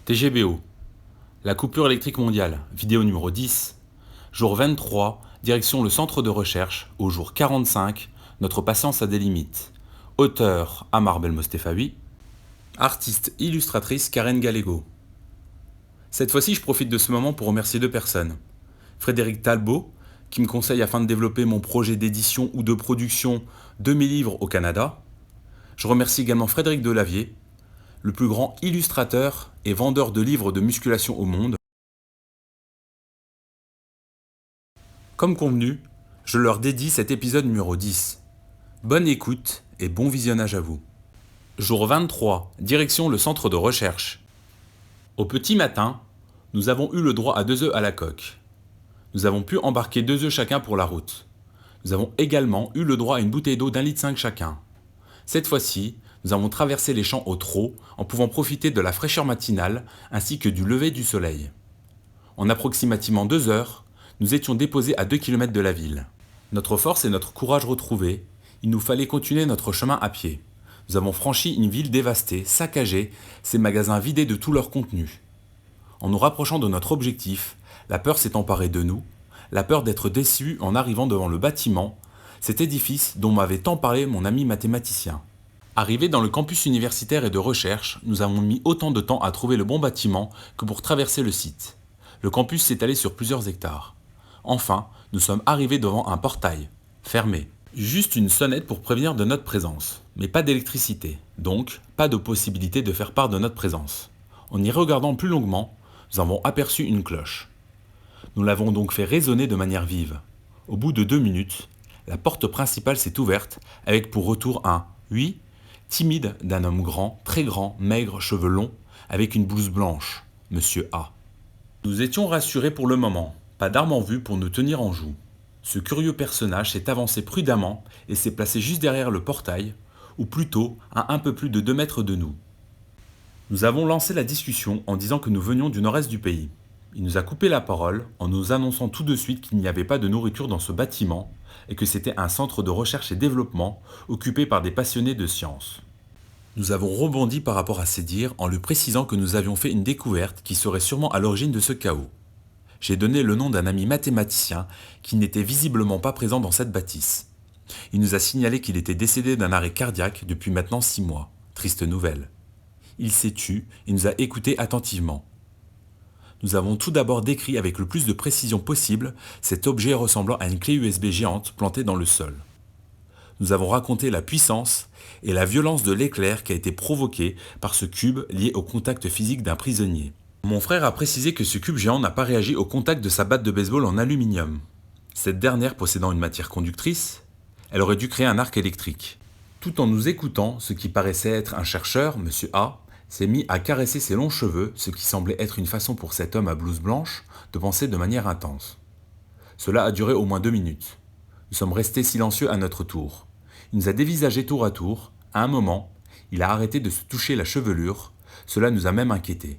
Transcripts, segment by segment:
TGBO, la coupure électrique mondiale, vidéo numéro 10, jour 23, direction le centre de recherche, au jour 45, notre patience a des limites. Auteur Amar Belmostefawi, artiste illustratrice Karen Gallego. Cette fois-ci, je profite de ce moment pour remercier deux personnes. Frédéric Talbot, qui me conseille afin de développer mon projet d'édition ou de production de mes livres au Canada. Je remercie également Frédéric Delavier, le plus grand illustrateur et vendeur de livres de musculation au monde. Comme convenu, je leur dédie cet épisode numéro 10. Bonne écoute et bon visionnage à vous. Jour 23, direction le centre de recherche. Au petit matin, nous avons eu le droit à 2 œufs à la coque. Nous avons pu embarquer 2 œufs chacun pour la route. Nous avons également eu le droit à une bouteille d'eau d'1,5 litre chacun. Cette fois-ci, nous avons traversé les champs au trot en pouvant profiter de la fraîcheur matinale ainsi que du lever du soleil. En approximativement 2 heures, nous étions déposés à 2 km de la ville. Notre force et notre courage retrouvés, il nous fallait continuer notre chemin à pied. Nous avons franchi une ville dévastée, saccagée, ses magasins vidés de tout leur contenu. En nous rapprochant de notre objectif, la peur s'est emparée de nous, la peur d'être déçus en arrivant devant le bâtiment, cet édifice dont m'avait tant parlé mon ami mathématicien. Arrivés dans le campus universitaire et de recherche, nous avons mis autant de temps à trouver le bon bâtiment que pour traverser le site. Le campus s'étalait sur plusieurs hectares. Enfin, nous sommes arrivés devant un portail, fermé. Juste une sonnette pour prévenir de notre présence, mais pas d'électricité, donc pas de possibilité de faire part de notre présence. En y regardant plus longuement, nous avons aperçu une cloche. Nous l'avons donc fait résonner de manière vive. Au bout de 2 minutes, la porte principale s'est ouverte avec pour retour un « oui » timide d'un homme très grand, maigre, cheveux longs, avec une blouse blanche, Monsieur A. Nous étions rassurés pour le moment, pas d'arme en vue pour nous tenir en joue. Ce curieux personnage s'est avancé prudemment et s'est placé juste derrière le portail, ou plutôt à un peu plus de 2 mètres de nous. Nous avons lancé la discussion en disant que nous venions du nord-est du pays. Il nous a coupé la parole en nous annonçant tout de suite qu'il n'y avait pas de nourriture dans ce bâtiment et que c'était un centre de recherche et développement occupé par des passionnés de sciences. Nous avons rebondi par rapport à ces dires en lui précisant que nous avions fait une découverte qui serait sûrement à l'origine de ce chaos. J'ai donné le nom d'un ami mathématicien qui n'était visiblement pas présent dans cette bâtisse. Il nous a signalé qu'il était décédé d'un arrêt cardiaque depuis maintenant 6 mois. Triste nouvelle. Il s'est tu et nous a écoutés attentivement. Nous avons tout d'abord décrit avec le plus de précision possible cet objet ressemblant à une clé USB géante plantée dans le sol. Nous avons raconté la puissance et la violence de l'éclair qui a été provoqué par ce cube lié au contact physique d'un prisonnier. Mon frère a précisé que ce cube géant n'a pas réagi au contact de sa batte de baseball en aluminium. Cette dernière possédant une matière conductrice, elle aurait dû créer un arc électrique. Tout en nous écoutant, ce qui paraissait être un chercheur, Monsieur A, s'est mis à caresser ses longs cheveux, ce qui semblait être une façon pour cet homme à blouse blanche de penser de manière intense. Cela a duré au moins 2 minutes. Nous sommes restés silencieux à notre tour. Il nous a dévisagés tour à tour. À un moment, il a arrêté de se toucher la chevelure. Cela nous a même inquiétés.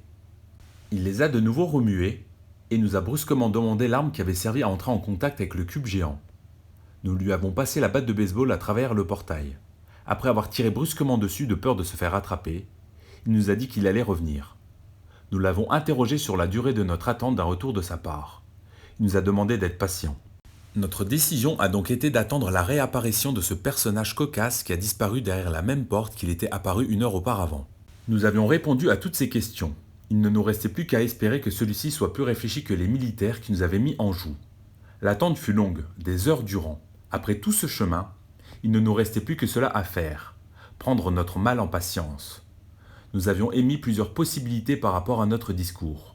Il les a de nouveau remués et nous a brusquement demandé l'arme qui avait servi à entrer en contact avec le cube géant. Nous lui avons passé la batte de baseball à travers le portail. Après avoir tiré brusquement dessus de peur de se faire attraper, il nous a dit qu'il allait revenir. Nous l'avons interrogé sur la durée de notre attente d'un retour de sa part. Il nous a demandé d'être patient. Notre décision a donc été d'attendre la réapparition de ce personnage cocasse qui a disparu derrière la même porte qu'il était apparu 1 heure auparavant. Nous avions répondu à toutes ces questions. Il ne nous restait plus qu'à espérer que celui-ci soit plus réfléchi que les militaires qui nous avaient mis en joue. L'attente fut longue, des heures durant. Après tout ce chemin, il ne nous restait plus que cela à faire, prendre notre mal en patience. Nous avions émis plusieurs possibilités par rapport à notre discours.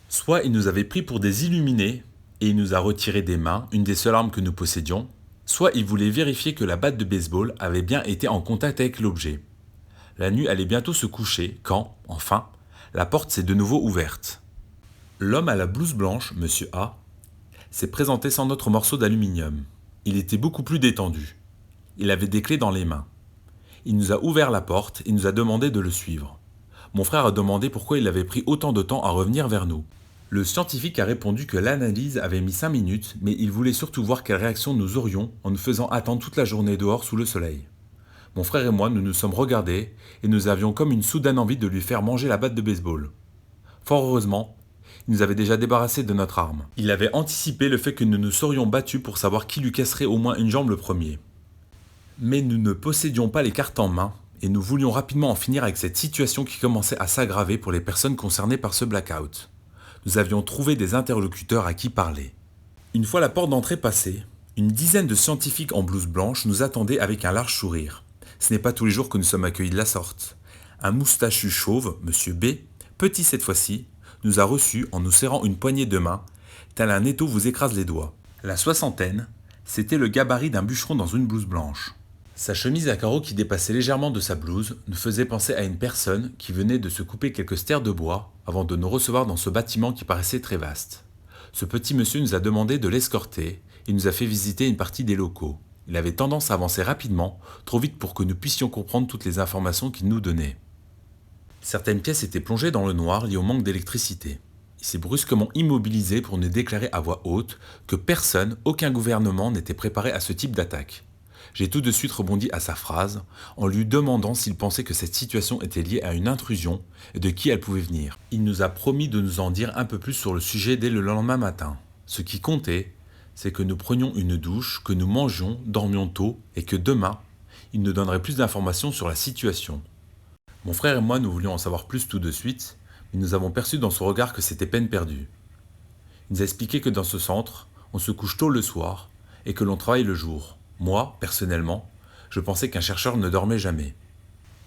Soit il nous avait pris pour des illuminés, et il nous a retiré des mains une des seules armes que nous possédions, soit il voulait vérifier que la batte de baseball avait bien été en contact avec l'objet. La nuit allait bientôt se coucher quand, enfin, la porte s'est de nouveau ouverte. L'homme à la blouse blanche, Monsieur A, s'est présenté sans notre morceau d'aluminium. Il était beaucoup plus détendu. Il avait des clés dans les mains. Il nous a ouvert la porte et nous a demandé de le suivre. Mon frère a demandé pourquoi il avait pris autant de temps à revenir vers nous. Le scientifique a répondu que l'analyse avait mis 5 minutes, mais il voulait surtout voir quelle réaction nous aurions en nous faisant attendre toute la journée dehors sous le soleil. Mon frère et moi, nous nous sommes regardés et nous avions comme une soudaine envie de lui faire manger la batte de baseball. Fort heureusement, il nous avait déjà débarrassé de notre arme. Il avait anticipé le fait que nous nous serions battus pour savoir qui lui casserait au moins une jambe le premier. Mais nous ne possédions pas les cartes en main, et nous voulions rapidement en finir avec cette situation qui commençait à s'aggraver pour les personnes concernées par ce blackout. Nous avions trouvé des interlocuteurs à qui parler. Une fois la porte d'entrée passée, une dizaine de scientifiques en blouse blanche nous attendaient avec un large sourire. Ce n'est pas tous les jours que nous sommes accueillis de la sorte. Un moustachu chauve, Monsieur B, petit cette fois-ci, nous a reçus en nous serrant une poignée de main, tel un étau vous écrase les doigts. La soixantaine, c'était le gabarit d'un bûcheron dans une blouse blanche. Sa chemise à carreaux qui dépassait légèrement de sa blouse nous faisait penser à une personne qui venait de se couper quelques stères de bois avant de nous recevoir dans ce bâtiment qui paraissait très vaste. Ce petit monsieur nous a demandé de l'escorter et nous a fait visiter une partie des locaux. Il avait tendance à avancer rapidement, trop vite pour que nous puissions comprendre toutes les informations qu'il nous donnait. Certaines pièces étaient plongées dans le noir liées au manque d'électricité. Il s'est brusquement immobilisé pour nous déclarer à voix haute que personne, aucun gouvernement n'était préparé à ce type d'attaque. J'ai tout de suite rebondi à sa phrase, en lui demandant s'il pensait que cette situation était liée à une intrusion et de qui elle pouvait venir. Il nous a promis de nous en dire un peu plus sur le sujet dès le lendemain matin. Ce qui comptait, c'est que nous prenions une douche, que nous mangions, dormions tôt et que demain, il nous donnerait plus d'informations sur la situation. Mon frère et moi, nous voulions en savoir plus tout de suite, mais nous avons perçu dans son regard que c'était peine perdue. Il nous a expliqué que dans ce centre, on se couche tôt le soir et que l'on travaille le jour. Moi, personnellement, je pensais qu'un chercheur ne dormait jamais.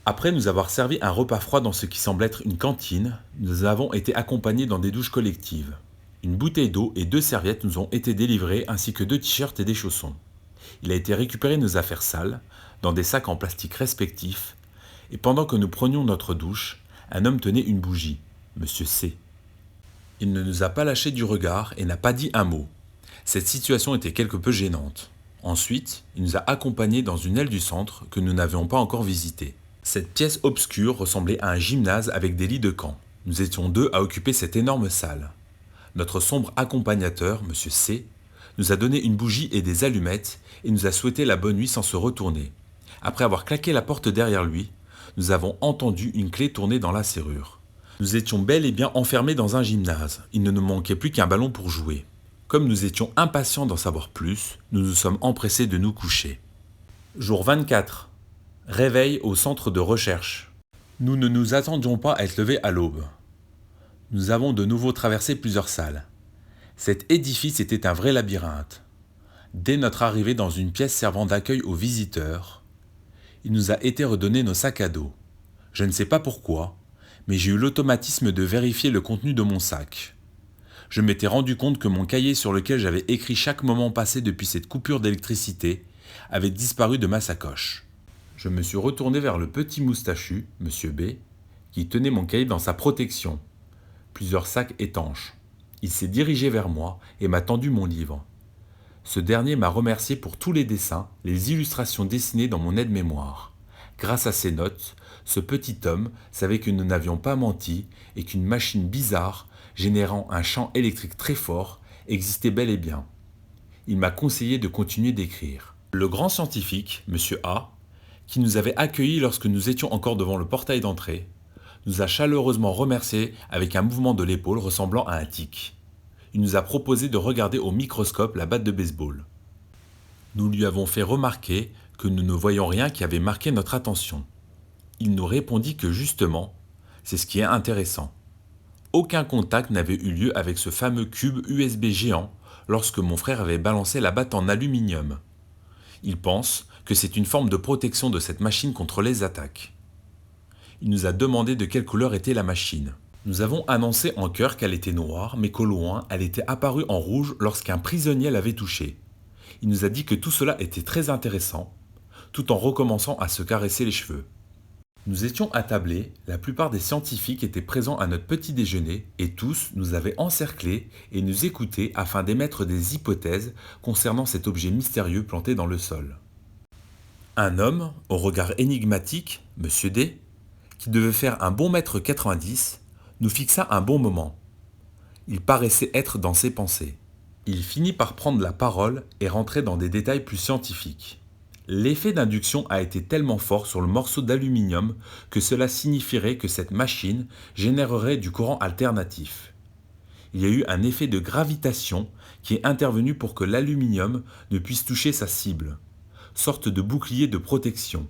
Après nous avoir servi un repas froid dans ce qui semble être une cantine, nous avons été accompagnés dans des douches collectives. Une bouteille d'eau et 2 serviettes nous ont été délivrées ainsi que 2 t-shirts et des chaussons. Il a été récupéré nos affaires sales, dans des sacs en plastique respectifs, et pendant que nous prenions notre douche, un homme tenait une bougie, Monsieur C. Il ne nous a pas lâchés du regard et n'a pas dit un mot. Cette situation était quelque peu gênante. Ensuite, il nous a accompagnés dans une aile du centre que nous n'avions pas encore visitée. Cette pièce obscure ressemblait à un gymnase avec des lits de camp. Nous étions 2 à occuper cette énorme salle. Notre sombre accompagnateur, Monsieur C, nous a donné une bougie et des allumettes et nous a souhaité la bonne nuit sans se retourner. Après avoir claqué la porte derrière lui, nous avons entendu une clé tourner dans la serrure. Nous étions bel et bien enfermés dans un gymnase. Il ne nous manquait plus qu'un ballon pour jouer. Comme nous étions impatients d'en savoir plus, nous nous sommes empressés de nous coucher. Jour 24. Réveil au centre de recherche. Nous ne nous attendions pas à être levés à l'aube. Nous avons de nouveau traversé plusieurs salles. Cet édifice était un vrai labyrinthe. Dès notre arrivée dans une pièce servant d'accueil aux visiteurs, il nous a été redonné nos sacs à dos. Je ne sais pas pourquoi, mais j'ai eu l'automatisme de vérifier le contenu de mon sac. Je m'étais rendu compte que mon cahier sur lequel j'avais écrit chaque moment passé depuis cette coupure d'électricité avait disparu de ma sacoche. Je me suis retourné vers le petit moustachu, Monsieur B, qui tenait mon cahier dans sa protection. Plusieurs sacs étanches. Il s'est dirigé vers moi et m'a tendu mon livre. Ce dernier m'a remercié pour tous les dessins, les illustrations dessinées dans mon aide-mémoire. Grâce à ces notes, ce petit homme savait que nous n'avions pas menti et qu'une machine bizarre, générant un champ électrique très fort, existait bel et bien. Il m'a conseillé de continuer d'écrire. Le grand scientifique, Monsieur A, qui nous avait accueillis lorsque nous étions encore devant le portail d'entrée, nous a chaleureusement remerciés avec un mouvement de l'épaule ressemblant à un tic. Il nous a proposé de regarder au microscope la batte de baseball. Nous lui avons fait remarquer que nous ne voyions rien qui avait marqué notre attention. Il nous répondit que justement, c'est ce qui est intéressant. Aucun contact n'avait eu lieu avec ce fameux cube USB géant lorsque mon frère avait balancé la batte en aluminium. Il pense que c'est une forme de protection de cette machine contre les attaques. Il nous a demandé de quelle couleur était la machine. Nous avons annoncé en chœur qu'elle était noire, mais qu'au loin, elle était apparue en rouge lorsqu'un prisonnier l'avait touchée. Il nous a dit que tout cela était très intéressant, tout en recommençant à se caresser les cheveux. Nous étions attablés, la plupart des scientifiques étaient présents à notre petit déjeuner et tous nous avaient encerclés et nous écoutaient afin d'émettre des hypothèses concernant cet objet mystérieux planté dans le sol. Un homme, au regard énigmatique, Monsieur D, qui devait faire un bon mètre 90, nous fixa un bon moment. Il paraissait être dans ses pensées. Il finit par prendre la parole et rentrer dans des détails plus scientifiques. L'effet d'induction a été tellement fort sur le morceau d'aluminium que cela signifierait que cette machine générerait du courant alternatif. Il y a eu un effet de gravitation qui est intervenu pour que l'aluminium ne puisse toucher sa cible, sorte de bouclier de protection.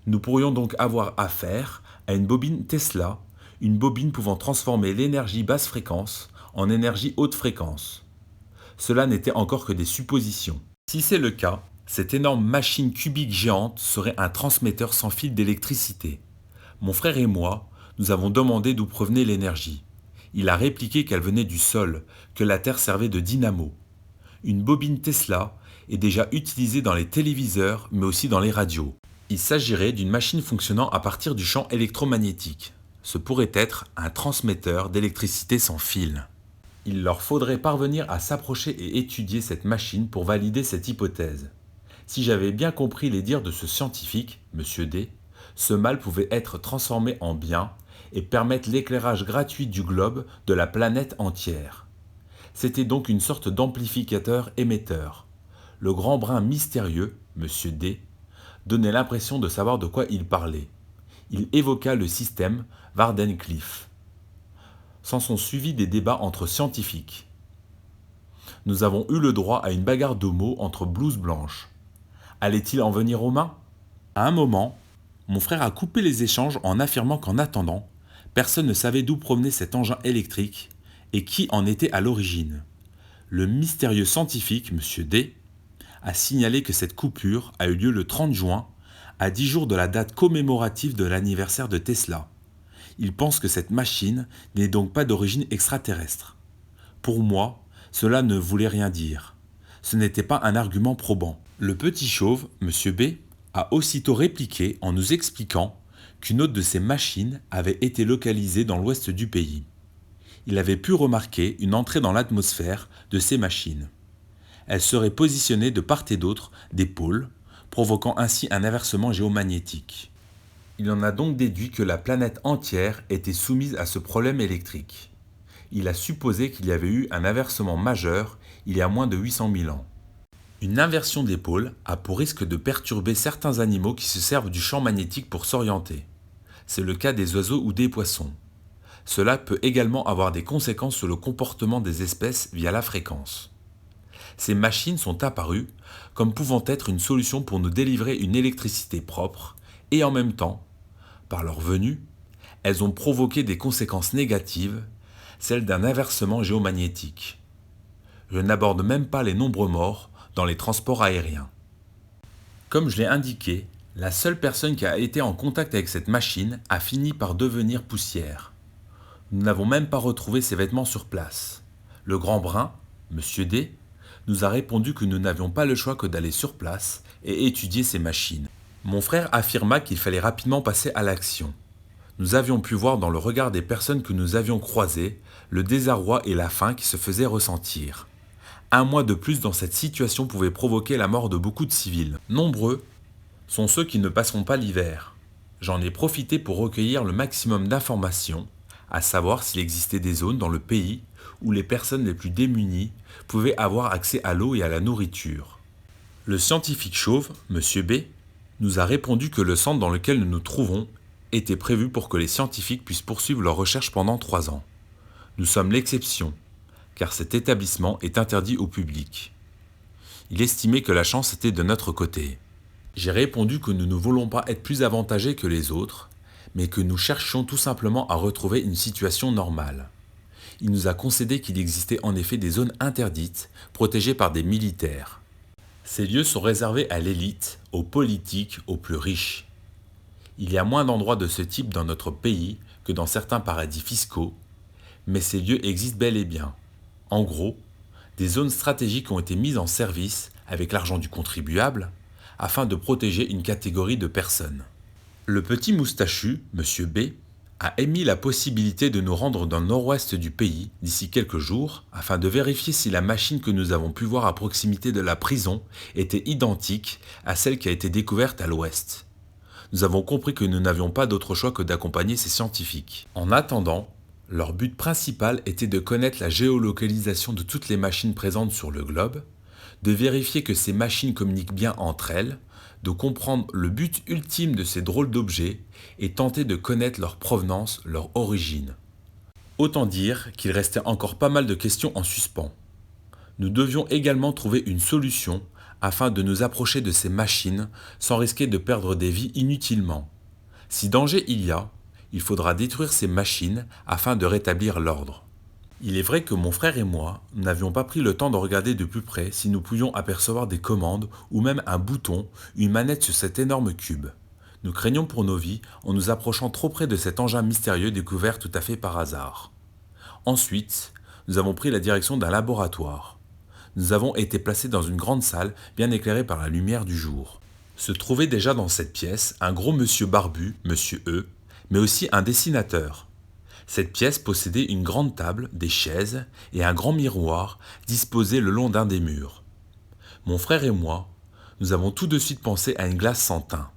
Nous pourrions donc avoir affaire à une bobine Tesla, une bobine pouvant transformer l'énergie basse fréquence en énergie haute fréquence. Cela n'était encore que des suppositions. Si c'est le cas, cette énorme machine cubique géante serait un transmetteur sans fil d'électricité. Mon frère et moi, nous avons demandé d'où provenait l'énergie. Il a répliqué qu'elle venait du sol, que la Terre servait de dynamo. Une bobine Tesla est déjà utilisée dans les téléviseurs, mais aussi dans les radios. Il s'agirait d'une machine fonctionnant à partir du champ électromagnétique. Ce pourrait être un transmetteur d'électricité sans fil. Il leur faudrait parvenir à s'approcher et étudier cette machine pour valider cette hypothèse. Si j'avais bien compris les dires de ce scientifique, M. D, ce mal pouvait être transformé en bien et permettre l'éclairage gratuit du globe de la planète entière. C'était donc une sorte d'amplificateur émetteur. Le grand brin mystérieux, M. D, donnait l'impression de savoir de quoi il parlait. Il évoqua le système Wardenclyffe. S'en sont suivis des débats entre scientifiques. Nous avons eu le droit à une bagarre de mots entre blouses blanches. Allait-il en venir aux mains ? À un moment, mon frère a coupé les échanges en affirmant qu'en attendant, personne ne savait d'où provenait cet engin électrique et qui en était à l'origine. Le mystérieux scientifique, M. D, a signalé que cette coupure a eu lieu le 30 juin, à 10 jours de la date commémorative de l'anniversaire de Tesla. Il pense que cette machine n'est donc pas d'origine extraterrestre. Pour moi, cela ne voulait rien dire. Ce n'était pas un argument probant. Le petit chauve, M. B, a aussitôt répliqué en nous expliquant qu'une autre de ces machines avait été localisée dans l'ouest du pays. Il avait pu remarquer une entrée dans l'atmosphère de ces machines. Elles seraient positionnées de part et d'autre des pôles, provoquant ainsi un inversement géomagnétique. Il en a donc déduit que la planète entière était soumise à ce problème électrique. Il a supposé qu'il y avait eu un inversement majeur il y a moins de 800 000 ans. Une inversion des pôles a pour risque de perturber certains animaux qui se servent du champ magnétique pour s'orienter. C'est le cas des oiseaux ou des poissons. Cela peut également avoir des conséquences sur le comportement des espèces via la fréquence. Ces machines sont apparues comme pouvant être une solution pour nous délivrer une électricité propre et en même temps, par leur venue, elles ont provoqué des conséquences négatives, celles d'un inversement géomagnétique. Je n'aborde même pas les nombreux morts dans les transports aériens. Comme je l'ai indiqué, la seule personne qui a été en contact avec cette machine a fini par devenir poussière. Nous n'avons même pas retrouvé ses vêtements sur place. Le grand brun, M. D, nous a répondu que nous n'avions pas le choix que d'aller sur place et étudier ces machines. Mon frère affirma qu'il fallait rapidement passer à l'action. Nous avions pu voir dans le regard des personnes que nous avions croisées le désarroi et la faim qui se faisaient ressentir. Un mois de plus dans cette situation pouvait provoquer la mort de beaucoup de civils. Nombreux sont ceux qui ne passeront pas l'hiver. J'en ai profité pour recueillir le maximum d'informations, à savoir s'il existait des zones dans le pays où les personnes les plus démunies pouvaient avoir accès à l'eau et à la nourriture. Le scientifique chauve, M. B, nous a répondu que le centre dans lequel nous nous trouvons était prévu pour que les scientifiques puissent poursuivre leurs recherches pendant 3 ans. Nous sommes l'exception, car cet établissement est interdit au public. Il estimait que la chance était de notre côté. J'ai répondu que nous ne voulons pas être plus avantagés que les autres, mais que nous cherchions tout simplement à retrouver une situation normale. Il nous a concédé qu'il existait en effet des zones interdites, protégées par des militaires. Ces lieux sont réservés à l'élite, aux politiques, aux plus riches. Il y a moins d'endroits de ce type dans notre pays que dans certains paradis fiscaux, mais ces lieux existent bel et bien. En gros, des zones stratégiques ont été mises en service avec l'argent du contribuable afin de protéger une catégorie de personnes. Le petit moustachu, M. B, a émis la possibilité de nous rendre dans le nord-ouest du pays d'ici quelques jours afin de vérifier si la machine que nous avons pu voir à proximité de la prison était identique à celle qui a été découverte à l'ouest. Nous avons compris que nous n'avions pas d'autre choix que d'accompagner ces scientifiques. En attendant, leur but principal était de connaître la géolocalisation de toutes les machines présentes sur le globe, de vérifier que ces machines communiquent bien entre elles, de comprendre le but ultime de ces drôles d'objets et tenter de connaître leur provenance, leur origine. Autant dire qu'il restait encore pas mal de questions en suspens. Nous devions également trouver une solution afin de nous approcher de ces machines sans risquer de perdre des vies inutilement. Si danger il y a, il faudra détruire ces machines afin de rétablir l'ordre. Il est vrai que mon frère et moi n'avions pas pris le temps de regarder de plus près si nous pouvions apercevoir des commandes ou même un bouton, une manette sur cet énorme cube. Nous craignions pour nos vies en nous approchant trop près de cet engin mystérieux découvert tout à fait par hasard. Ensuite, nous avons pris la direction d'un laboratoire. Nous avons été placés dans une grande salle bien éclairée par la lumière du jour. Se trouvait déjà dans cette pièce un gros monsieur barbu, monsieur E, mais aussi un dessinateur. Cette pièce possédait une grande table, des chaises et un grand miroir disposé le long d'un des murs. Mon frère et moi, nous avons tout de suite pensé à une glace sans teint.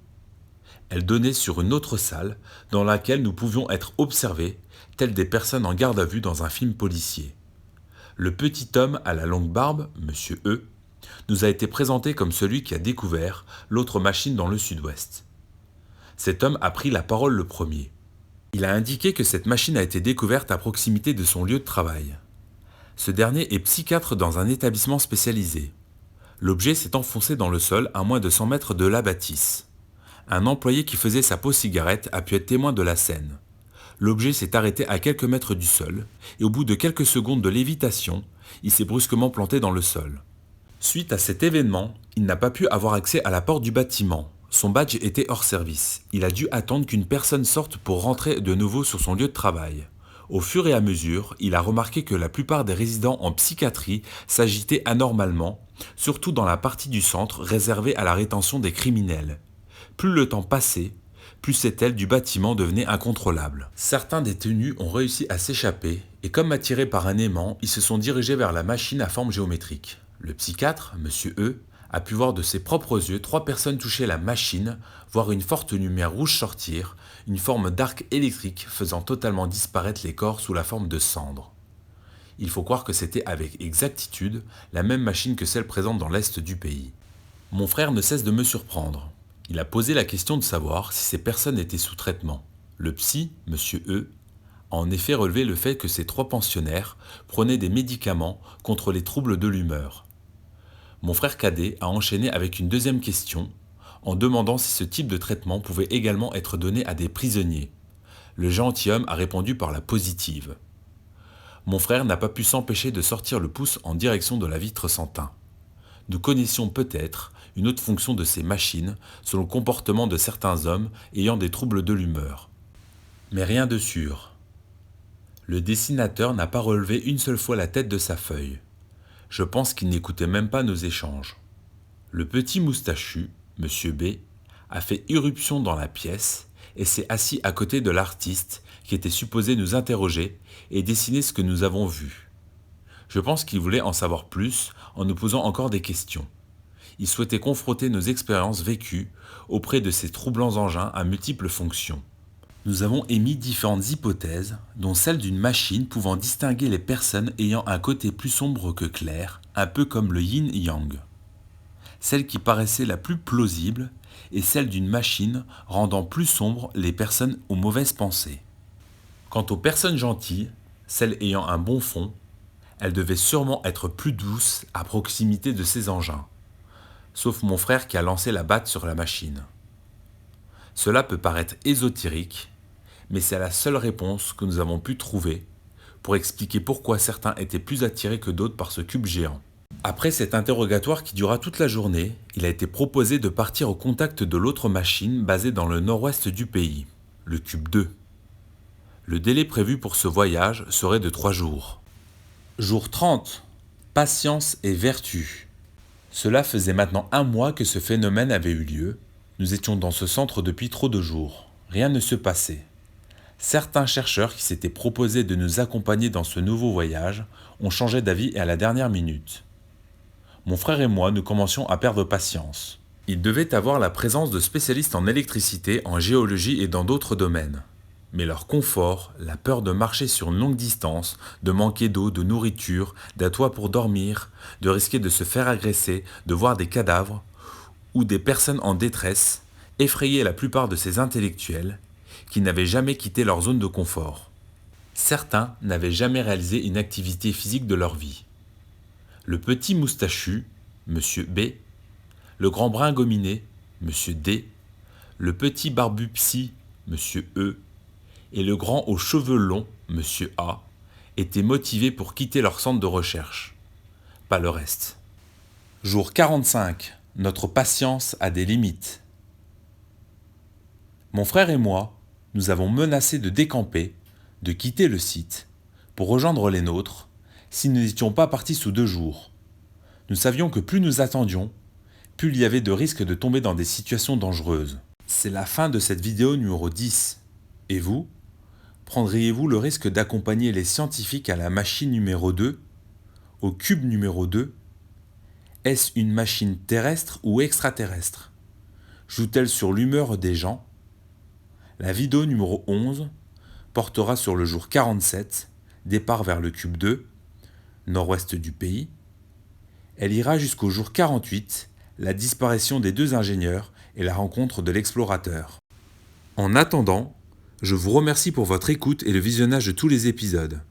Elle donnait sur une autre salle dans laquelle nous pouvions être observés, tels des personnes en garde à vue dans un film policier. Le petit homme à la longue barbe, monsieur E, nous a été présenté comme celui qui a découvert l'autre machine dans le sud-ouest. Cet homme a pris la parole le premier. Il a indiqué que cette machine a été découverte à proximité de son lieu de travail. Ce dernier est psychiatre dans un établissement spécialisé. L'objet s'est enfoncé dans le sol à moins de 100 mètres de la bâtisse. Un employé qui faisait sa pause cigarette a pu être témoin de la scène. L'objet s'est arrêté à quelques mètres du sol et au bout de quelques secondes de lévitation, il s'est brusquement planté dans le sol. Suite à cet événement, il n'a pas pu avoir accès à la porte du bâtiment. Son badge était hors service. Il a dû attendre qu'une personne sorte pour rentrer de nouveau sur son lieu de travail. Au fur et à mesure, il a remarqué que la plupart des résidents en psychiatrie s'agitaient anormalement, surtout dans la partie du centre réservée à la rétention des criminels. Plus le temps passait, plus cette aile du bâtiment devenait incontrôlable. Certains détenus ont réussi à s'échapper et comme attirés par un aimant, ils se sont dirigés vers la machine à forme géométrique. Le psychiatre, monsieur E, a pu voir de ses propres yeux 3 personnes toucher la machine, voir une forte lumière rouge sortir, une forme d'arc électrique faisant totalement disparaître les corps sous la forme de cendres. Il faut croire que c'était avec exactitude la même machine que celle présente dans l'est du pays. Mon frère ne cesse de me surprendre. Il a posé la question de savoir si ces personnes étaient sous traitement. Le psy, monsieur E, a en effet relevé le fait que ces 3 pensionnaires prenaient des médicaments contre les troubles de l'humeur. Mon frère cadet a enchaîné avec une deuxième question, en demandant si ce type de traitement pouvait également être donné à des prisonniers. Le gentilhomme a répondu par la positive. Mon frère n'a pas pu s'empêcher de sortir le pouce en direction de la vitre sans teint. Nous connaissions peut-être une autre fonction de ces machines selon le comportement de certains hommes ayant des troubles de l'humeur. Mais rien de sûr. Le dessinateur n'a pas relevé une seule fois la tête de sa feuille. Je pense qu'il n'écoutait même pas nos échanges. Le petit moustachu, monsieur B, a fait irruption dans la pièce et s'est assis à côté de l'artiste qui était supposé nous interroger et dessiner ce que nous avons vu. Je pense qu'il voulait en savoir plus en nous posant encore des questions. Il souhaitait confronter nos expériences vécues auprès de ces troublants engins à multiples fonctions. Nous avons émis différentes hypothèses, dont celle d'une machine pouvant distinguer les personnes ayant un côté plus sombre que clair, un peu comme le yin-yang. Celle qui paraissait la plus plausible est celle d'une machine rendant plus sombres les personnes aux mauvaises pensées. Quant aux personnes gentilles, celles ayant un bon fond, elles devaient sûrement être plus douces à proximité de ces engins, sauf mon frère qui a lancé la batte sur la machine. Cela peut paraître ésotérique, mais c'est la seule réponse que nous avons pu trouver pour expliquer pourquoi certains étaient plus attirés que d'autres par ce cube géant. Après cet interrogatoire qui dura toute la journée, il a été proposé de partir au contact de l'autre machine basée dans le nord-ouest du pays, le cube 2. Le délai prévu pour ce voyage serait de 3 jours. Jour 30. Patience et vertu. Cela faisait maintenant 1 mois que ce phénomène avait eu lieu. Nous étions dans ce centre depuis trop de jours. Rien ne se passait. Certains chercheurs qui s'étaient proposés de nous accompagner dans ce nouveau voyage ont changé d'avis à la dernière minute. Mon frère et moi, nous commencions à perdre patience. Il devait avoir la présence de spécialistes en électricité, en géologie et dans d'autres domaines. Mais leur confort, la peur de marcher sur une longue distance, de manquer d'eau, de nourriture, d'un toit pour dormir, de risquer de se faire agresser, de voir des cadavres, ou des personnes en détresse, effrayaient la plupart de ces intellectuels qui n'avaient jamais quitté leur zone de confort. Certains n'avaient jamais réalisé une activité physique de leur vie. Le petit moustachu, Monsieur B, le grand brun gominé, Monsieur D, le petit barbu psy, Monsieur E, et le grand aux cheveux longs, Monsieur A, étaient motivés pour quitter leur centre de recherche. Pas le reste. Jour 45. Notre patience a des limites. Mon frère et moi, nous avons menacé de décamper, de quitter le site, pour rejoindre les nôtres, si nous n'étions pas partis sous 2 jours. Nous savions que plus nous attendions, plus il y avait de risques de tomber dans des situations dangereuses. C'est la fin de cette vidéo numéro 10. Et vous ? Prendriez-vous le risque d'accompagner les scientifiques à la machine numéro 2, au cube numéro 2 ? Est-ce une machine terrestre ou extraterrestre ? Joue-t-elle sur l'humeur des gens ? La vidéo numéro 11 portera sur le jour 47, départ vers le cube 2, nord-ouest du pays. Elle ira jusqu'au jour 48, la disparition des 2 ingénieurs et la rencontre de l'explorateur. En attendant, je vous remercie pour votre écoute et le visionnage de tous les épisodes.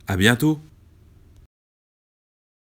À bientôt!